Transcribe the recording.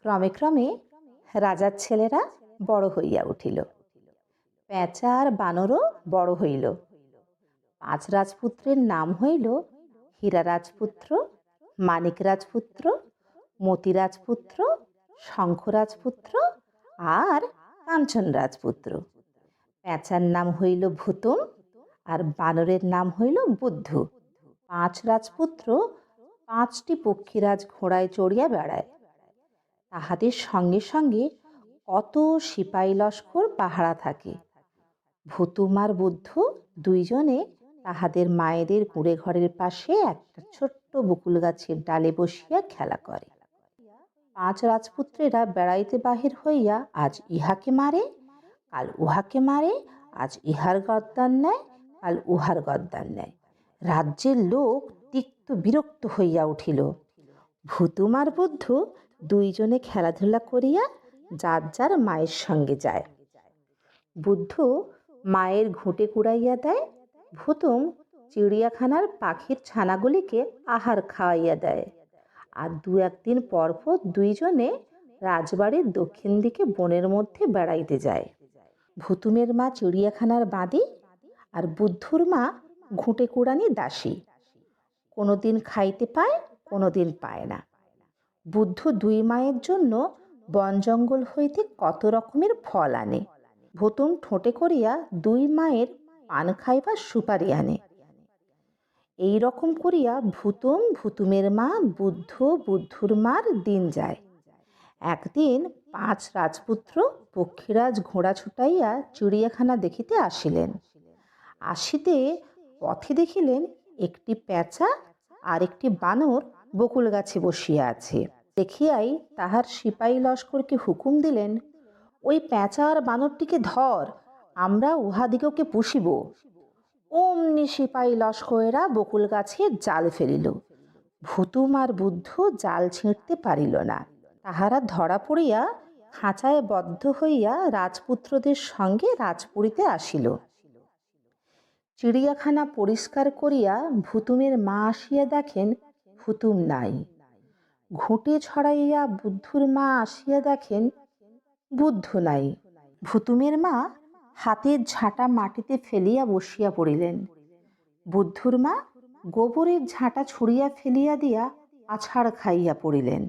ক্রমে ক্রমে রাজার ছেলেরা বড় হইয়া উঠিল। পেঁচা আর বানরও বড় হইল। 5 রাজপুত্রের নাম হইল হীরা রাজপুত্র, মানিক রাজপুত্র, মতি রাজপুত্র, শঙ্খ রাজপুত্র আর কাঞ্চন রাজপুত্র। পেঁচার নাম হইল ভুতুম আর বানরের নাম হইল বুদ্ধু। 5 রাজপুত্র 5টি পক্ষীরাজ ঘোড়ায় চড়িয়া বেড়ায়। তাহাদের সঙ্গে সঙ্গে কত সিপাহী লস্কর পাহারা থাকে। ভুতুম আর বুদ্ধু দুইজনে তাহাদের মায়েদের কুঁড়ে ঘরের পাশে একটা ছোট্ট বকুল গাছের ডালে বসিয়া খেলা করে। 5 রাজপুত্রেরা বেড়াইতে বাহির হইয়া আজ ইহাকে মারে, কাল উহাকে মারে, আজ ইহার গদ্দান নেয়, কাল উহার গদ্দান নেয়। রাজ্যের লোক তিক্ত বিরক্ত হইয়া উঠিল। ভুতুম আর বুদ্ধু দুইজনে খেলাধুলা করিয়া যার যার মায়ের সঙ্গে যায়। বুদ্ধু মায়ের ঘুঁটে কুড়াইয়া দেয়, ভুতুম চিড়িয়াখানার পাখির ছানাগুলিকে আহার খাওয়াইয়া দেয়। আর 2-1 দিন পর পর দুইজনে রাজবাড়ির দক্ষিণ দিকে বনের মধ্যে বেড়াইতে যায়। ভুতুমের মা চিড়িয়াখানার বাঁধি আর বুদ্ধুর মা ঘুঁটে কুড়ানি দাসী। কোনোদিন খাইতে পায়, কোনোদিন পায় না। বুদ্ধু 2 মায়ের জন্য বন জঙ্গল হইতে কত রকমের ফল আনে। ভুতুম ঠোঁটে করিয়া 2 মায়ের পান খাইবার সুপারি আনে। এই রকম করিয়া ভুতুম, ভুতুমের মা, বুদ্ধু, বুদ্ধুর মার দিন যায়। একদিন 5 রাজপুত্র পক্ষীরাজ ঘোড়া ছুটাইয়া চিড়িয়াখানা দেখিতে আসিলেন। আসিতে পথে দেখিলেন একটি পেঁচা আর একটি বানর বকুল গাছে বসিয়া আছে। দেখিয়াই তাহার সিপাহী লস্করকে হুকুম দিলেন, ওই পেঁচা আর বানরটিকে ধর, আমরা উহাদিগকে পুষিব। অমনি সিপাহী লস্করেরা বকুল গাছে জাল ফেলিল। ভুতুম আর বুদ্ধু জাল ছিঁড়তে পারিল না। তাহারা ধরা পড়িয়া খাঁচায় বদ্ধ হইয়া রাজপুত্রদের সঙ্গে রাজপুরীতে আসিল। চিড়িয়াখানা পরিষ্কার করিয়া ভুতুমের মা আসিয়া দেখেন ভুতুম নাই। ঘুঁটে ছড়াইয়া বুদ্ধুর মা আসিয়া দেখেন বুদ্ধু নাই। ভুতুমের মা হাতের ঝাঁটা মাটিতে ফেলিয়া বসিয়া পড়িলেন। বুদ্ধুর মা গোবরের ঝাঁটা ছুঁড়িয়া ফেলিয়া দিয়া আছাড় খাইয়া পড়িলেন।